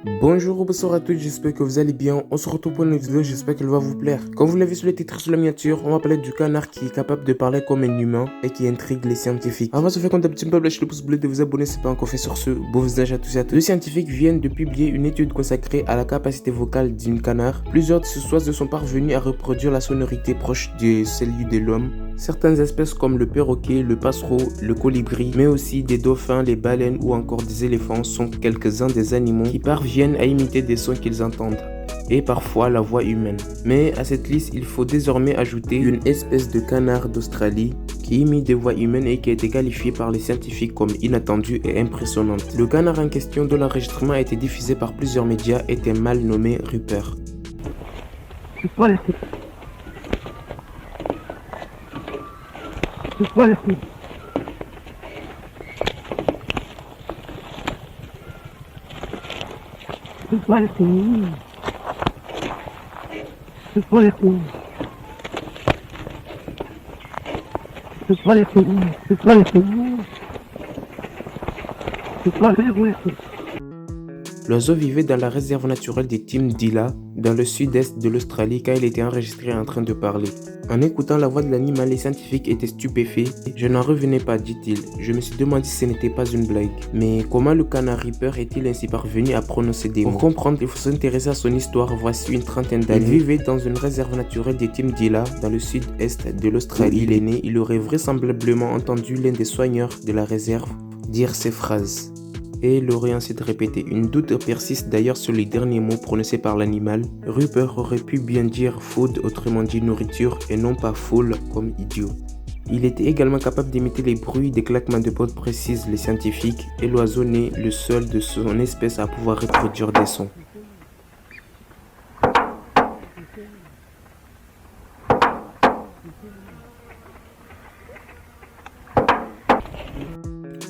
Bonjour ou bonsoir à tous, j'espère que vous allez bien. On se retrouve pour une vidéo, j'espère qu'elle va vous plaire. Comme vous l'avez sur le titre sur la miniature, on va parler du canard qui est capable de parler comme un humain et qui intrigue les scientifiques. Avant de se faire comme d'habitude, lâchez le pouce bleu, de vous abonner si ce n'est pas encore fait. Sur ce, beau visage à tous et à toutes. Les scientifiques viennent de publier une étude consacrée à la capacité vocale d'un canard. Plusieurs de ces oiseaux sont parvenus à reproduire la sonorité proche de celle de l'homme. Certaines espèces comme le perroquet, le passereau, le colibri, mais aussi des dauphins, les baleines ou encore des éléphants sont quelques-uns des animaux qui parviennent à imiter des sons qu'ils entendent, et parfois la voix humaine. Mais à cette liste, il faut désormais ajouter une espèce de canard d'Australie qui imite des voix humaines et qui a été qualifiée par les scientifiques comme inattendue et impressionnante. Le canard en question, dont l'enregistrement a été diffusé par plusieurs médias, était mal nommé Rupert. L'oiseau vivait dans la réserve naturelle des Timdila, dans le sud-est de l'Australie, quand il était enregistré en train de parler. En écoutant la voix de l'animal, les scientifiques étaient stupéfaits. Je n'en revenais pas, dit-il. Je me suis demandé si ce n'était pas une blague. Mais comment le canard Ripper est-il ainsi parvenu à prononcer des mots? Pour comprendre, il faut s'intéresser à son histoire. Voici une trentaine d'années. Il vivait dans une réserve naturelle des Timdila, dans le sud-est de l'Australie. Il est né. Il aurait vraisemblablement entendu l'un des soigneurs de la réserve dire ces phrases. Et il aurait ensuite répété. Une doute persiste d'ailleurs sur les derniers mots prononcés par l'animal. Rupert aurait pu bien dire food, autrement dit nourriture, et non pas fool comme idiot. Il était également capable d'imiter les bruits des claquements de porte, précisent les scientifiques, et l'oiseau n'est le seul de son espèce à pouvoir reproduire des sons.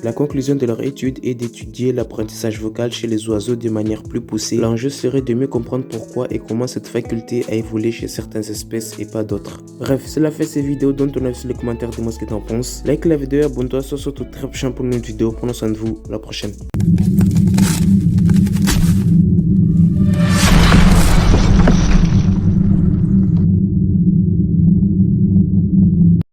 La conclusion de leur étude est d'étudier l'apprentissage vocal chez les oiseaux de manière plus poussée. L'enjeu serait de mieux comprendre pourquoi et comment cette faculté a évolué chez certaines espèces et pas d'autres. Bref, cela fait ces vidéos, donne ton avis sur les commentaires, dis-moi ce que t'en penses. Like la vidéo, abonne-toi, sur tout très prochain pour une autre vidéo. Prenez soin de vous, à la prochaine.